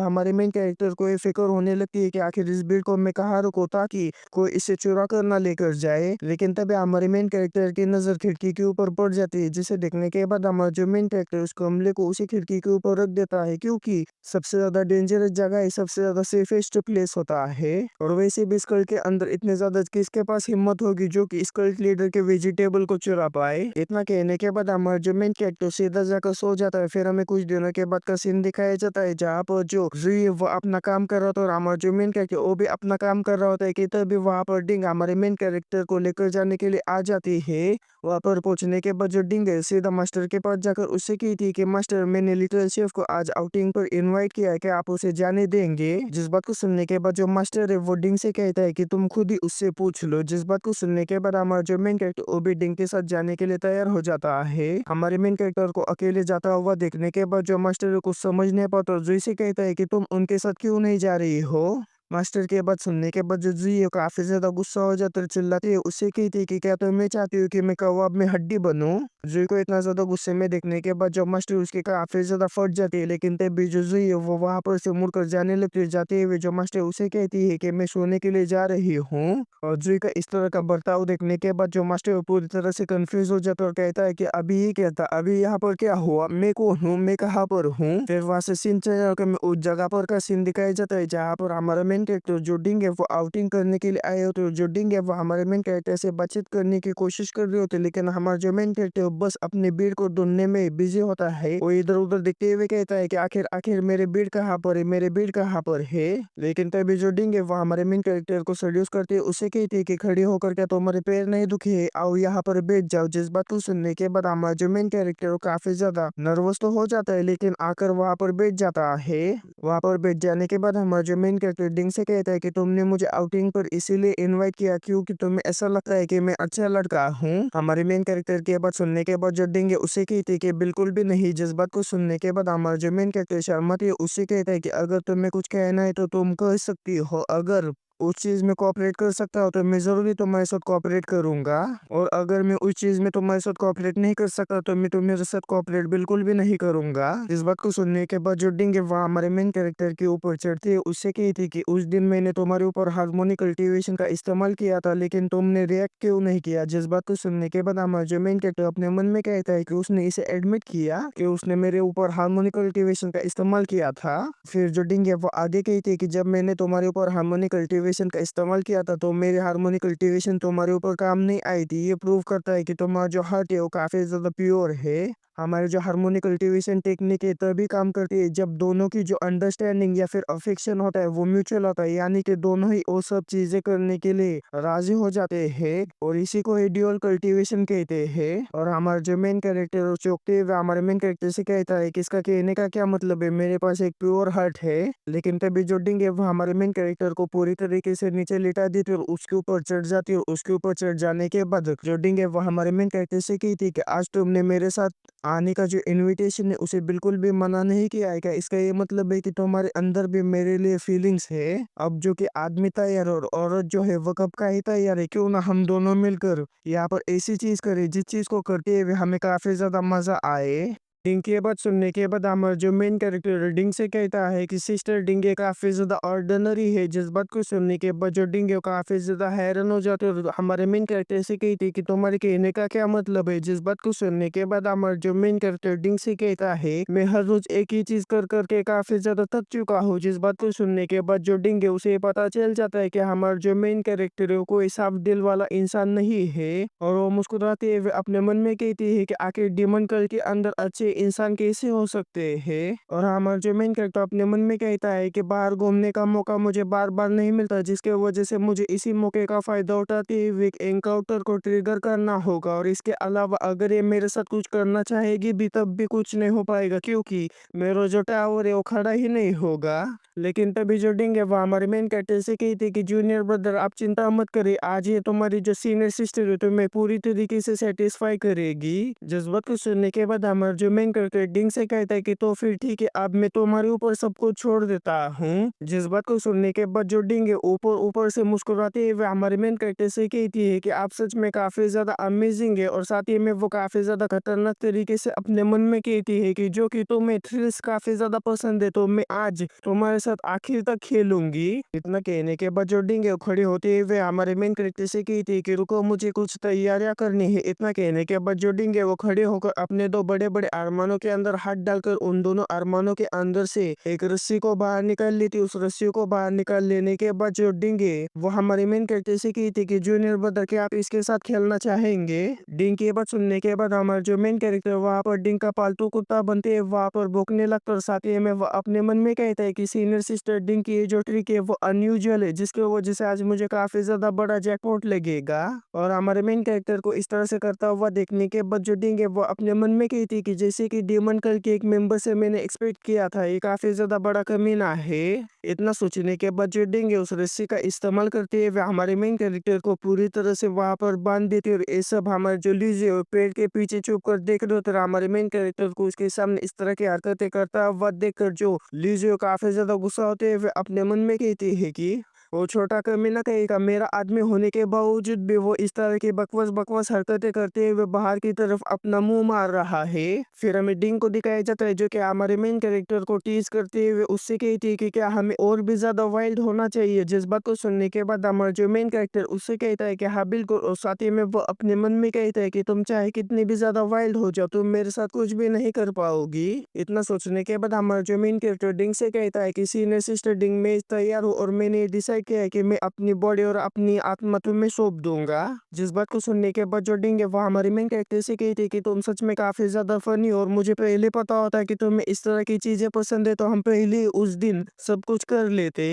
हमारे मेन कैरेक्टर को ये फिक्र होने लगती है कि आखिर इस बीट को मैं कहाँ रुकूं ताकि कोई इसे चुरा कर ना लेकर जाए। लेकिन तभी हमारे मेन कैरेक्टर की नजर खिड़की के ऊपर पड़ जाती है, जिसे देखने के बाद हमारा जो मेन कैरेक्टर उस कमरे को उसी खिड़की के ऊपर रख देता है, क्योंकि सबसे ज्यादा डेंजरस जगह है, सबसे ज्यादा सेफेस्ट प्लेस होता है। और वैसे भी इस कल्ट के अंदर इतने ज्यादा किसके पास हिम्मत होगी जो कि इस कल्ट लीडर के वेजिटेबल को चुरा पाए? इतना कहने के बाद हमारा जो मेन कैरेक्टर सीधा जाकर सो जाता है। फिर हमें कुछ दिनों के बाद का सीन दिखाया जाता है जहाँ पर जो जुई है वो अपना काम कर रहा था और हमारा जो मेन कैरेक्टर वो भी अपना काम कर रहा होता है कि तभी वहां पर डिंग हमारे मेन कैरेक्टर को लेकर जाने के लिए आ जाती है। वहां पर पहुंचने के बाद जो डिंग है सीधा मास्टर के पास जाकर उससे की थी कि मास्टर, मैंने लिटिल शेफ को आज आउटिंग पर इनवाइट किया है, क्या आप उसे जाने देंगे? जिस बात को सुनने के बाद जो मास्टर है वो डिंग से कहता है कि तुम खुद ही उससे पूछ लो। जिस बात को सुनने के बाद हमारा जो मेन कैरेक्टर वो भी डिंग के साथ जाने के लिए तैयार हो जाता है। हमारे मेन कैरेक्टर को अकेले जाता हुआ देखने के बाद जो मास्टर को समझ नहीं पाता जुई से कहता है कि तुम उनके साथ क्यों नहीं जा रही हो? मास्टर के बात सुनने के बाद जो जुई है काफी ज्यादा गुस्सा हो जाता है, चिल्लाती है, उससे कहती है कि क्या तुम मैं चाहती हो कि मैं कबाब में हड्डी बनूं? जुई को इतना ज्यादा गुस्से में देखने के बाद जो मास्टर उसके काफी ज्यादा फट जाती है, लेकिन तब जो जुई है वो वहां पर से मुड़कर जाने लगती है। जाते हुए जो मास्टर उसे कहती है कि मैं सोने के लिए जा रही हूँ। और जुई का इस तरह का बर्ताव देखने के बाद जो मास्टर पूरी तरह से कंफ्यूज हो जाता है और कहता है कि अभी ये क्या था, अभी यहाँ पर क्या हुआ, मैं कौन हूँ, मैं कहाँ पर हूँ? फिर वहां से सीन चेंज होकर हमें उस जगह पर का सीन दिखाया जाता है जहाँ पर हमारा मेन कैरेक्टर जो डिंग है वो आउटिंग करने के लिए आए होते हैं। जो डिंग है वो हमारे मेन कैरेक्टर से बातचीत करने की कोशिश कर रहे होते हैं, लेकिन हमारा जो मेन कैरेक्टर बस अपने बीड़ को ढूंढने में बिजी होता है। वो इधर उधर देखते हुए कहता है कि आखिर आखिर मेरे बीड़ कहाँ पर है, मेरे बीड़ कहाँ पर है? लेकिन तभी जो डिंग है वो हमारे मेन कैरेक्टर को सड्यूस करते है, उससे कहती है कि खड़ी होकर क्या तुम्हारे पैर नहीं दुखे, आओ यहाँ पर बैठ जाओ। जिस बात को सुनने के बाद हमारा जो मेन कैरेक्टर काफी ज्यादा नर्वस तो हो जाता है, लेकिन आकर वहां पर बैठ जाता है। वहां पर बैठ जाने के बाद हमारा जो मेन कैरेक्टर डिंग से कहता है कि तुमने मुझे आउटिंग पर इसीलिए इनवाइट किया क्योंकि तुम्हें ऐसा लगता है कि मैं अच्छा लड़का हूँ? हमारे मेन कैरेक्टर की बात सुनने के बाद जो डिंग है उसे कहती है कि बिल्कुल भी नहीं। जिस बात को सुनने के बाद हमारा जो मेन कैरेक्टर शर्माती है उससे कहता है कि अगर तुम्हें कुछ कहना है तो तुम कह सकती हो, अगर उस चीज में कोऑपरेट कर सकता हो तो मैं जरूरी तुम्हारे साथ कोऑपरेट करूंगा, और अगर मैं उस चीज में तुम्हारे साथ कोऑपरेट नहीं कर सकता तो मैं तुम्हारे साथ कोऑपरेट बिल्कुल भी नहीं करूंगा। इस बात को सुनने के बाद जो डिंग है वह हमारे मेन कैरेक्टर के ऊपर चढ़ती है, उससे कहती कि उस दिन मैंने तुम्हारे ऊपर हार्मोनिक कल्टीवेशन का इस्तेमाल किया था लेकिन तुमने रिएक्ट क्यों नहीं किया? जिस बात को सुनने के बाद हमारा जो मेन कैरेक्टर अपने मन में कहता है कि उसने इसे एडमिट किया कि उसने मेरे ऊपर हार्मोनिक कल्टीवेशन का इस्तेमाल किया था। फिर जो डिंग है वो आगे कहती है कि जब मैंने तुम्हारे ऊपर हार्मोनिक कल्टीवेशन का इस्तेमाल किया था तो मेरे हार्मोनिक कल्टीवेशन तुम्हारे ऊपर काम नहीं आई थी। ये प्रूव करता है कि तुम्हारा जो हार्ट है वो काफी ज्यादा प्योर है। हमारे जो हार्मोनिक कल्टीवेशन टेक्निक है तभी काम करती है जब दोनों की जो अंडरस्टैंडिंग या फिर अफेक्शन होता है वो म्यूचुअल होता है, यानी कि दोनों ही वो सब चीजें करने के लिए राजी हो जाते हैं, और इसी को ही ड्यूअल कल्टीवेशन कहते हैं। और हमारा जो मेन कैरेक्टर चौंकते हुए हमारे मेन कैरेक्टर से कहता है कि इसका कहने का क्या मतलब है, मेरे पास एक प्योर हार्ट है। लेकिन तभी जो डिंग है वो हमारे मेन कैरेक्टर को पूरी तरीके से नीचे लिटा देती है और उसके ऊपर चढ़ जाती है। उसके ऊपर चढ़ जाने के बाद जो डिंग है वो हमारे मेन कैरेक्टर से कहती कि आज तुमने मेरे साथ आने का जो इनविटेशन है उसे बिल्कुल भी मना नहीं किया है क्या? इसका ये मतलब है कि तुम्हारे अंदर भी मेरे लिए फीलिंग्स है। अब जो कि आदमी तैयार और औरत जो है वो कब का ही तैयार है, क्यों ना हम दोनों मिलकर यहाँ पर ऐसी चीज करें जिस चीज को करते हुए हमें काफी ज्यादा मजा आए। डिंग की ये बात सुनने के बाद हमारा जो मेन कैरेक्टर डिंग से कहता है कि सिस्टर डिंग ये काफी ज्यादा ऑर्डिनरी है। जिस बात को सुनने के बाद जो डिंग है वो काफी ज्यादा हैरान हो जाते और हमारे मेन कैरेक्टर से कहती कि तुम्हारे कहने का क्या मतलब है। जिस बात को सुनने के बाद हमारा जो मेन कैरेक्टर डिंग से कहता है मैं हर रोज एक ही चीज कर करके काफी ज्यादा थक चुका हूँ। जिस बात को सुनने के बाद जो डिंग है उसे पता चल जाता है कि हमारा जो मेन कैरेक्टर है वो कोई साफ दिल वाला इंसान नहीं है और वो मुस्कुराते हुए अपने मन में कहती है कि आखिर डिमन कल के अंदर अच्छे इंसान कैसे हो सकते हैं। और हमारा जो मेन कैरेक्टर अपने मन में कहता है कि बाहर घूमने का मौका मुझे बार बार नहीं मिलता, जिसके वजह से मुझे इसी मौके का फायदा उठाते हुए एक एनकाउंटर को ट्रिगर करना होगा। और इसके अलावा अगर ये मेरे साथ कुछ करना चाहेगी भी तब भी कुछ नहीं हो पाएगा, क्योंकि मेरा जो टावर है वो खड़ा ही नहीं होगा। लेकिन तभी जो डिंग है वो हमारे मेन कैरेक्टर से कहती कि जूनियर ब्रदर आप चिंता मत करिए, आज ये तुम्हारी जो सीनियर सिस्टर है तुम्हें पूरी तरीके से सेटिस्फाई करेगी। जज्बात को सुनने के बाद हमारा जो मेन कैरेक्टर डिंग से कहता है कि तो फिर ठीक है, अब मैं तुम्हारे ऊपर सब कुछ छोड़ देता हूँ। जज्बात को सुनने के बाद जो डिंग है ऊपर ऊपर से मुस्कुराते हुए हमारे मेन कैरेक्टर से कहती है कि आप सच में काफी ज्यादा अमेजिंग है। और साथ ही में वो काफी ज्यादा खतरनाक तरीके से अपने मन में कहती है कि जो कि तुम्हें थ्रिल्स काफी ज्यादा पसंद है तो मैं आज तुम्हारे साथ आखिर तक खेलूंगी। इतना कहने के बाद जो डिंग है वो खड़े होते हुए हमारे मेन कैरेक्टर से कहती है कि रुको मुझे कुछ तैयारियां करनी है। इतना कहने के बाद जो डिंग है वो खड़े होकर अपने दो बड़े बड़े अरमानों के अंदर हाथ डालकर उन दोनों अरमानों के अंदर से एक रस्सी को बाहर निकाल लेती। उस रस्सी को बाहर निकाल लेने के बाद जो डिंग है वो हमारे मेन कैरेक्टर से कहती है कि जूनियर ब्रदर क्या आप इसके साथ खेलना चाहेंगे। डिंग की बात सुनने के बाद हमारा जो मेन कैरेक्टर वहाँ पर डिंग का पालतू कुत्ता बनते है वहाँ पर भौंकने लगता और साथ ही में वो अपने मन में कहता है कि सीनियर सिस्टर डिंग की ये जो ट्रिक है वो अनयूजुअल है, जिसकी वजह से आज मुझे काफी ज्यादा बड़ा जैकपॉट लगेगा। और हमारे मेन कैरेक्टर को इस तरह से करता हुआ देखने के बाद जो डिंग है वो अपने मन में कहती कि जैसे कि डेमन कल के एक मेंबर से मैंने एक्सपेक्ट किया था, ये काफी ज्यादा बड़ा कमीना है। इतना सोचने के बाद जो डिंग है उस रस्सी का इस्तेमाल करते हुए हमारे मेन कैरेक्टर को पूरी तरह से वहां पर बांध देती है। और ये सब हमारे जो लीजे और पेड़ के पीछे छुप कर देख रहे होते हैं। हमारे मेन कैरेक्टर को उसके सामने इस तरह की हरकतें करता हुआ देखकर जो लीजे काफी ज्यादा गुस्सा होते हुए अपने मन में कहती है कि वो छोटा कमीना कहेगा, मेरा आदमी होने के बावजूद भी वो इस तरह की बकवास बकवास हरकतें करते हुए बाहर की तरफ अपना मुंह मार रहा है। फिर हमें डिंग को दिखाया जाता है जो कि हमारे मेन कैरेक्टर को टीज करते हुए उससे कहती है कि क्या हमें और भी ज्यादा वाइल्ड होना चाहिए। जिस बात को सुनने के बाद हमारा जो मेन कैरेक्टर उससे कहता है कि हाँ बिल्कुल, और साथ ही में वो अपने मन में कहता है कि तुम चाहे कितनी भी ज्यादा वाइल्ड हो जाओ तुम मेरे साथ कुछ भी नहीं कर पाओगी। इतना सोचने के बाद हमारा जो मेन कैरेक्टर डिंग से कहता है कि सीनियर सिस्टर डिंग मैं तैयार हूँ और मैंने डिसाइड किया है कि मैं अपनी बॉडी और अपनी आत्मा तुम्हें सौंप दूंगा। जिस बात को सुनने के बाद जो डिंग है वो हमारे मेन कैरेक्टर से कहती है कि तुम सच में काफी ज्यादा फनी हो और मुझे पहले पता होता है कि तुम्हें इस तरह की चीजें पसंद है तो हम पहले ही उस दिन सब कुछ कर लेते।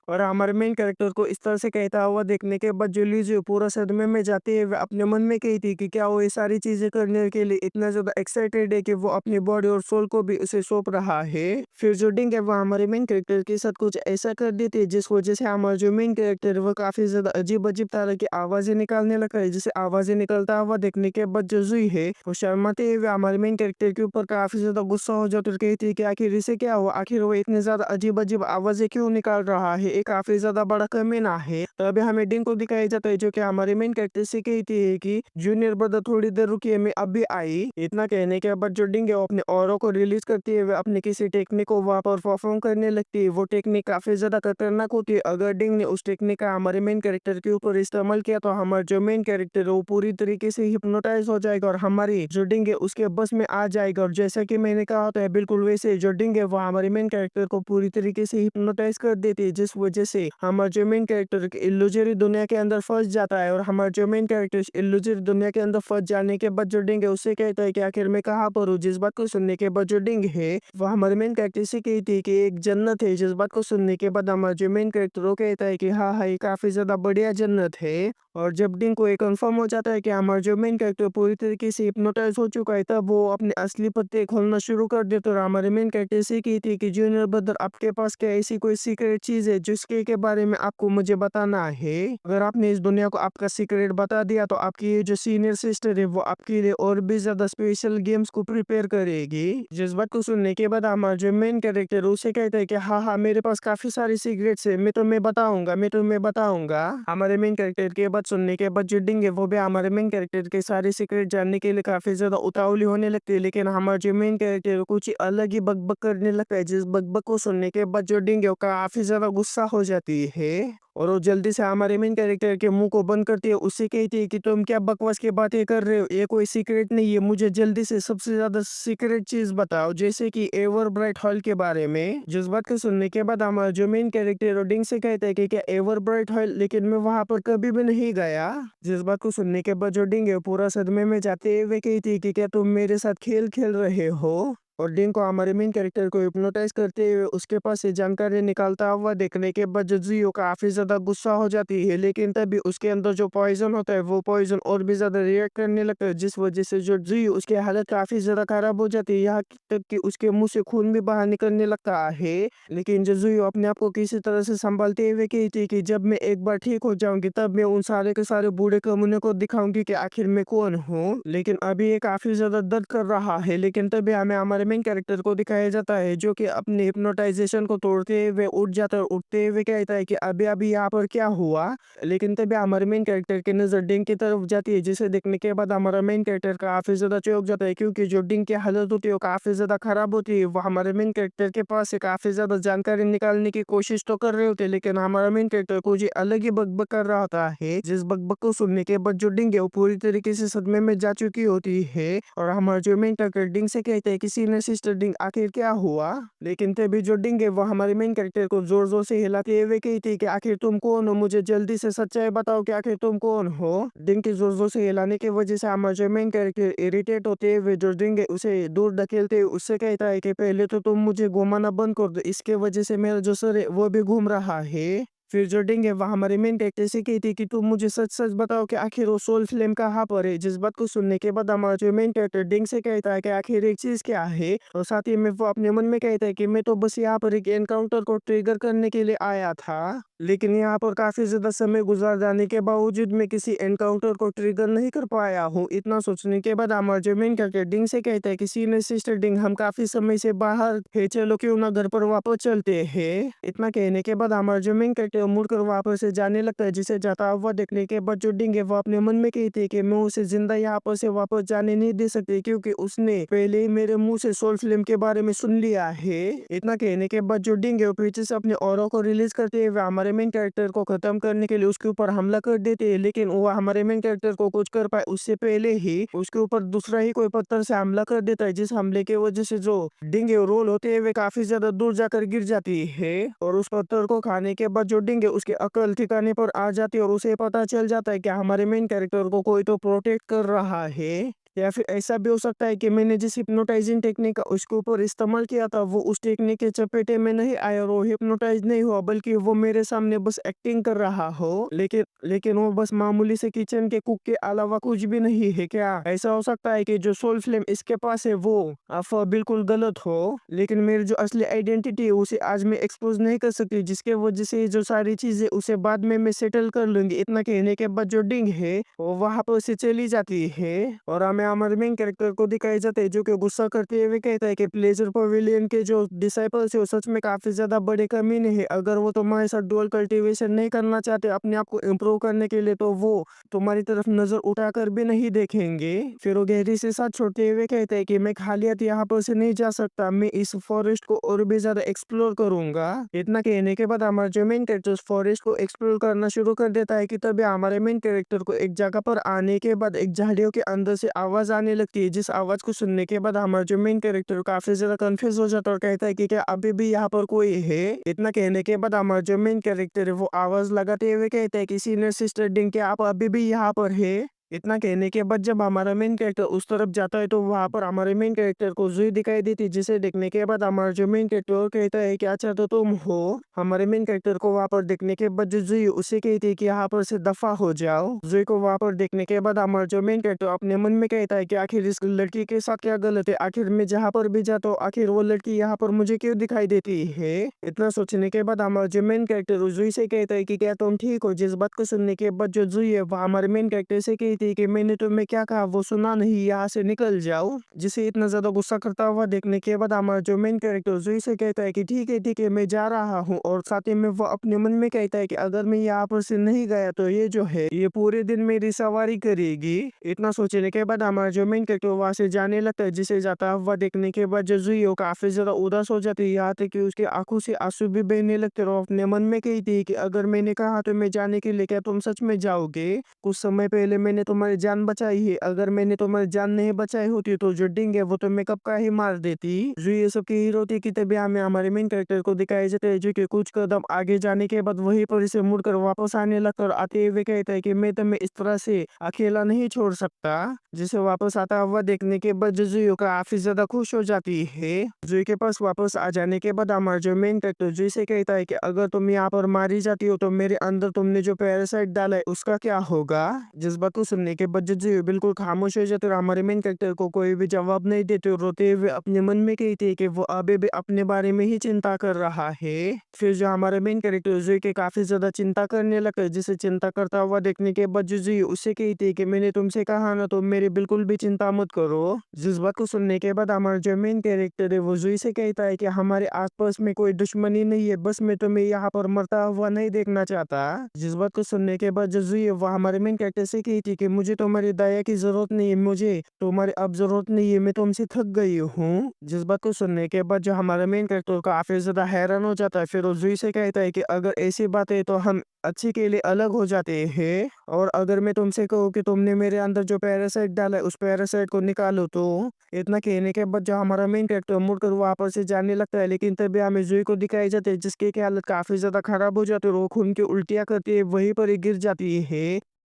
और हमारे मेन कैरेक्टर को इस तरह से कहता हुआ देखने के बाद जो लीजियो पूरा सदमे में जाती है वह अपने मन में कहती कि क्या वो ये सारी चीजें करने के लिए इतना ज्यादा एक्साइटेड है कि वो अपनी बॉडी और सोल को भी उसे सौंप रहा है। फिर जो डिंग है वो हमारे मेन कैरेक्टर के साथ कुछ ऐसा कर देती है जिस वजह से हमारा जो मेन कैरेक्टर है वो काफी ज्यादा अजीब अजीब तरह की आवाजें निकालने लगा है। जैसे आवाजें निकलता हुआ देखने के बाद जो जुई है वो शर्माते हुए हमारे मेन कैरेक्टर के ऊपर काफी ज्यादा गुस्सा हो जाती है और कहती है कि आखिर इसे क्या हुआ, आखिर वो इतने ज्यादा अजीब अजीब आवाजें क्यों निकाल रहा है, ये काफी ज्यादा बड़ा कमीना है। तभी हमें डिंग को दिखाया जाता है जो कि हमारे मेन कैरेक्टर से कहती है कि जूनियर ब्रदर थोड़ी देर रुकिए मैं अभी आई। इतना कहने के बाद जो डिंग है वो अपने ऑरा को रिलीज करती है अपने किसी टेक्निक को वहां पर परफॉर्म करने लगती है। वो टेक्निक काफी ज्यादा खतरनाक होती है। अगर डिंग ने उस टेक्निक का हमारे मेन कैरेक्टर के ऊपर इस्तेमाल किया तो हमारा जो मेन कैरेक्टर है वो पूरी तरीके से हिप्नोटाइज हो जाएगा और हमारी जो डिंग है उसके बस में आ जाएगा। और जैसा कि मैंने कहा होता है बिल्कुल वैसे जो डिंग है वो हमारे मेन कैरेक्टर को पूरी तरीके से हिप्नोटाइज कर देती है, जिस वजह से हमारा जो मेन कैरेक्टर इल्यूजरी दुनिया के अंदर फंस जाता है। और हमारा जो मेन कैरेक्टर इल्यूजरी दुनिया के अंदर फंस जाने के बाद जो डिंग है उससे कहता है कि आखिर मैं कहाँ पर हूँ। जिस बात को सुनने के बाद जो डिंग है वो हमारे मेन कैरेक्टर से कहती है कि एक जन्नत है। जिस बात को सुनने के बाद हमारा जो मेन कैरेक्टर वो कहता है कि हाँ हाँ ये काफी ज्यादा बढ़िया जन्नत है। और जब डिंग को ये कंफर्म हो जाता है कि हमारा जो मेन कैरेक्टर पूरी तरीके से हिप्नोटाइज हो चुका है तब वो अपने असली पत्ते खोलना शुरू कर देता है। और हमारे मेन कैरेक्टर से कहती है कि जूनियर ब्रदर आपके पास क्या ऐसी कोई सीक्रेट चीज है जिसके के बारे में आपको मुझे बताना है। अगर आपने इस दुनिया को आपका सीक्रेट बता दिया तो आपकी ये जो सीनियर सिस्टर है वो आपके लिए और भी ज्यादा स्पेशल गेम्स को प्रिपेयर करेगी। जिस बात को सुनने के बाद हमारा जो मेन कैरेक्टर उसे कहता है कि हाँ हाँ मेरे पास काफी सारी सीक्रेट्स है, मैं तुम्हें बताऊंगा हमारे मेन कैरेक्टर के बात बात सुनने के बाद जो डिंग है वो भी हमारे मेन कैरेक्टर के सारे सीक्रेट जानने के लिए काफी ज्यादा उतावली होने लगती है, लेकिन हमारा जो मेन कैरेक्टर है कुछ अलग ही बकबक करने लगता है। जिस बकबक को सुनने के बाद जो डिंग है वो काफी ज्यादा गुस्सा हो जाती है और वो जल्दी से हमारे मेन कैरेक्टर के मुंह को बंद करती है। उससे कहती है कि तुम क्या बकवास की बातें कर रहे हो, ये कोई सीक्रेट नहीं है, मुझे जल्दी से सबसे ज्यादा सीक्रेट चीज बताओ, जैसे कि एवर ब्राइट हॉल के बारे में। जिस बात को सुनने के बाद हमारा जो मेन कैरेक्टर डिंग से कहता है कि क्या एवर ब्राइट हॉल, लेकिन मैं वहां पर कभी भी नहीं गया। जिस बात को सुनने के बाद जो डिंग है पूरा सदमे में जाते हुए कहती है कि क्या तुम मेरे साथ खेल खेल रहे हो। और डिंग को हमारे मेन कैरेक्टर को हिप्नोटाइज करते हुए उसके पास से जानकारी निकालता हुआ देखने के बाद जो जियो काफी ज्यादा गुस्सा हो जाती है, लेकिन तभी उसके अंदर जो पॉइजन होता है वो पॉइजन और भी ज्यादा रिएक्ट करने लगता है, जिस वजह से जो जियो उसकी हालत काफी ज्यादा खराब हो जाती है, यहाँ तक कि उसके मुंह से खून भी बाहर निकलने लगता है। लेकिन जो जियो अपने आप को किसी तरह से संभालते हुए कहती है कि जब मैं एक बार ठीक हो जाऊंगी तब मैं उन सारे के सारे बूढ़े कमीनों को दिखाऊंगी कि आखिर मैं कौन हूँ। लेकिन अभी ये काफी ज्यादा दर्द कर रहा है, लेकिन तभी हमें हमारे मेन कैरेक्टर को दिखाया जाता है जो कि अपने हिप्नोटाइजेशन को तोड़ते हुए उठ जाता है। उठते हुए कहता है कि अभी अभी यहाँ पर क्या हुआ। लेकिन तभी हमारे मेन कैरेक्टर की नजर डिंग की तरफ जाती है, जिसे देखने के बाद हमारा मेन कैरेक्टर काफी ज्यादा चौंक जाता है, क्योंकि जो डिंग की हालत होती है वो काफी ज्यादा खराब होती है। वो हमारे मेन कैरेक्टर के पास से काफी ज्यादा जानकारी निकालने की कोशिश तो कर रहे होते हैं, लेकिन हमारा मेन कैरेक्टर कुछ अलग ही बकबक कर रहा होता है। जिस बकबक को सुनने के बाद जो डिंग है वो पूरी तरीके से सदमे में जा चुकी होती है और हमारा जो मेन कैरेक्टर डिंग से कहते हैं कि सीनियर सिस्टर डिंग आखिर क्या हुआ। लेकिन तभी जो डिंग है वो हमारे मेन कैरेक्टर को जोर जोर से हिलाते हुए कहती है कि आखिर तुम कौन हो, मुझे जल्दी से सच्चाई बताओ कि आखिर तुम कौन हो। डिंग की जोर जोर से हिलाने की वजह से हमारा जो मेन कैरेक्टर इरिटेट होते हुए जो डिंग है उसे दूर धकेलते हुए उससे कहता है कि पहले तो तुम मुझे घुमाना बंद कर दो, इसके वजह से मेरा जो सर है वो भी घूम रहा है। फिर जो डिंग है वह हमारे मेन कैरेक्टर से कहती है कि तुम मुझे सच सच बताओ कि आखिर वो सोल फ्लेम कहाँ पर है। जिस बात को सुनने के बाद हमारा जो मेन कैरेक्टर डिंग से कहता है कि आखिर एक चीज क्या है, और साथ ही में वो अपने मन में कहता है कि मैं तो बस यहाँ पर एक एनकाउंटर को ट्रिगर करने के लिए आया था, लेकिन यहाँ पर काफी ज्यादा समय गुजार जाने के बावजूद मैं किसी एनकाउंटर को ट्रिगर नहीं कर पाया हूँ। इतना सोचने के बाद हमारा जो मेन कैरेक्टर डिंग से कहता है कि सीनियर सिस्टर डिंग, हम काफी समय से बाहर है, चलो क्यों ना घर पर वापस चलते हैं। इतना कहने के बाद हमारा जो मेन कैरेक्टर मुड़कर वापस से जाने लगता है, जिसे जाता हुआ देखने के बाद जो डिंग है वो अपने मन में कहती है कि मैं उसे जिंदा यहाँ पर से वापस जाने नहीं दे सकती, क्योंकि उसने पहले ही मेरे मुंह से सोल फिल्म के बारे में सुन लिया है। इतना कहने के बाद जो डिंग है वो पीछे से अपने ऑरा को रिलीज करते हुए हमारे मेन कैरेक्टर को खत्म करने के लिए उसके ऊपर हमला कर देते हैं, लेकिन वो हमारे मेन कैरेक्टर को कुछ कर पाए उससे पहले ही उसके ऊपर दूसरा ही कोई पत्थर से हमला कर देता है, जिस हमले की वजह से जो डिंग है रोल होते हुए काफी ज्यादा दूर जाकर गिर जाती है। और उस पत्थर को खाने के बाद जो डिंग है उसके अकल ठिकाने पर आ जाती है और उसे पता चल जाता है कि हमारे मेन कैरेक्टर को कोई तो प्रोटेक्ट कर रहा है। या फिर ऐसा भी हो सकता है कि मैंने जिस हिप्नोटाइजिंग टेक्निक का उसके ऊपर इस्तेमाल किया था वो उस टेक्निक के चपेटे में नहीं आया और वो हिप्नोटाइज नहीं हुआ, बल्कि वो मेरे सामने बस एक्टिंग कर रहा हो। लेकिन लेकिन वो बस मामूली से किचन के कुक के अलावा कुछ भी नहीं है। क्या ऐसा हो सकता है कि जो सोल फ्लेम इसके पास है वो अफवाह बिल्कुल गलत हो, लेकिन मेरी जो असली आइडेंटिटी है उसे आज मैं एक्सपोज नहीं कर सकती, जिसके वजह से जो सारी चीजें उसे बाद में मैं सेटल कर लूंगी। इतना कहने के बाद जो डिंग है वो वहां पर से चली जाती है और हमें हमारे मेन कैरेक्टर को दिखाया जाता है जो कि गुस्सा करते हुए कहता है कि प्लेजर पवेलियन के जो डिसाइपल्स है वो सच में काफी ज्यादा बड़े कमीने हैं। अगर वो तुम्हारे साथ डुअल कल्टीवेशन नहीं करना चाहते अपने आप को इम्प्रूव करने के लिए, तो वो तुम्हारी तरफ नजर उठाकर भी नहीं देखेंगे। फिर वो गहरी से साथ छोड़ते हुए कहते हैं कि मैं खाली हाथ यहाँ पर से नहीं जा सकता, मैं इस फॉरेस्ट को और भी ज्यादा एक्सप्लोर करूंगा। इतना कहने के बाद हमारा जो मेन कैरेक्टर फॉरेस्ट को एक्सप्लोर करना शुरू कर देता है कि तभी हमारे मेन कैरेक्टर को एक जगह पर आने के बाद एक झाड़ियों के अंदर से आवाज आने लगती है, जिस आवाज को सुनने के बाद हमारा जो मेन कैरेक्टर काफी ज्यादा कंफ्यूज हो जाता है और कहता है कि क्या अभी भी यहाँ पर कोई है। इतना कहने के बाद हमारा जो मेन कैरेक्टर है वो आवाज लगाते हुए कहता है कि सीनियर सिस्टर डिंग, क्या आप अभी भी यहाँ पर है। इतना कहने के बाद जब हमारा मेन कैरेक्टर उस तरफ जाता है तो वहां पर हमारे मेन कैरेक्टर को जुई दिखाई देती है, जिसे देखने के बाद हमारा जो मेन कैरेक्टर कहता है कि अच्छा तो तुम हो। हमारे मेन कैरेक्टर को वहां पर देखने के बाद जो जुई उसे कहती है कि यहाँ पर से दफा हो जाओ। जुई को वहां पर देखने के बाद हमारा जो मेन कैरेक्टर अपने मन में कहता है कि आखिर इस लड़की के साथ क्या गलत है, आखिर मैं जहाँ पर भी जाता हूँ आखिर वो लड़की यहाँ पर मुझे क्यों दिखाई देती है। इतना सोचने के बाद हमारा जो मेन कैरेक्टर जुई से कहता है कि क्या तुम ठीक हो। जिस बात को सुनने के बाद जो जुई है वो हमारे मेन कैरेक्टर से कहती थी कि मैंने तुम्हें क्या कहा वो सुना नहीं, यहाँ से निकल जाओ। जिसे इतना ज्यादा गुस्सा करता हुआ देखने के बाद हमारा जो मेन कैरेक्टर जुई से कहता है कि ठीक है मैं जा रहा हूँ, और साथ ही में वो अपने मन में कहता है कि अगर मैं यहाँ पर से नहीं गया तो ये जो है ये पूरे दिन मेरी सवारी करेगी। इतना सोचने के बाद हमारा जो मेन कैरेक्टर वहां से जाने लगता है। जिसे जाता हुआ देखने के बाद जो जुई है वो काफी ज्यादा उदास हो जाती है, यहाँ तक कि उसकी आंखों से आंसू भी बहने लगते हैं, और अपने मन में कहती है कि अगर मैंने कहा तो मैं जाने के लिए, क्या तुम सच में जाओगे? कुछ समय पहले मैंने तुम्हारी जान बचाई है, अगर मैंने तुम्हारी जान नहीं बचाई होती तो जो डिंग है वो तुम्हें कब का ही मार देती। जो ये सब की हीरो थी कि तभी हमें हमारे मेन कैरेक्टर को दिखाया जाता है, जो कि कुछ कदम आगे जाने के बाद वहीं पर इसे मुड़कर वापस आने लगता है, और आते हुए कहता है कि मैं तुम्हें इस तरह से अकेला नहीं छोड़ सकता। जिसे वापस आता हुआ देखने के बाद जुई काफी ज्यादा खुश हो जाती है। जुई के पास वापस आ जाने के बाद हमारा जो मेन कैरेक्टर जुई से कहता है कि अगर तुम यहाँ पर मारी जाती हो तो मेरे अंदर तुमने जो पैरासाइट डाला है उसका क्या होगा? जिस बात को सुनने के बाद जुई बिल्कुल खामोश हो जाते और हमारे मेन कैरेक्टर को कोई भी जवाब नहीं देते, और रोते हुए अपने मन में कहते हैं कि वो अभी भी अपने बारे में ही चिंता कर रहा है। फिर जो हमारे मेन कैरेक्टर जुई के काफी ज्यादा चिंता करने लगता है, जिसे चिंता करता हुआ देखने के बाद जुई उससे कहती है कि मैंने तुमसे कहा ना तुम मेरी बिल्कुल भी चिंता मत करो। जिस बात को सुनने के बाद हमारा जो मेन कैरेक्टर है वो जुई से कहता है कि हमारे आसपास में कोई दुश्मनी नहीं है, बस मैं तुम्हें यहाँ पर मरता हुआ नहीं देखना चाहता। जिस बात को सुनने के बाद जो जुई है वो हमारे मेन कैरेक्टर से कहती है कि मुझे तुम्हारी दया की जरूरत नहीं है, मुझे तुम्हारी अब जरूरत नहीं है, मैं तुमसे थक गई हूँ। जिस बात को सुनने के बाद जो हमारा मेन कैरेक्टर काफी ज्यादा हैरान हो जाता है, फिर वो जुई से कहता है कि अगर ऐसी बात है तो हम अच्छे के लिए अलग हो जाते हैं, और अगर मैं तुमसे कहूँ कि तुमने मेरे अंदर जो पैरासाइट डाला है उस पैरासाइट को निकालो तो। इतना कहने के बाद जो हमारा मेन कैरेक्टर मुड़कर वापस से जाने लगता है, लेकिन तभी हमें जुई को दिखाई जाती है जिसकी की हालत काफी ज्यादा खराब हो जाती है, और वो खून की उल्टियां करती है वहीं पर ही गिर जाती है।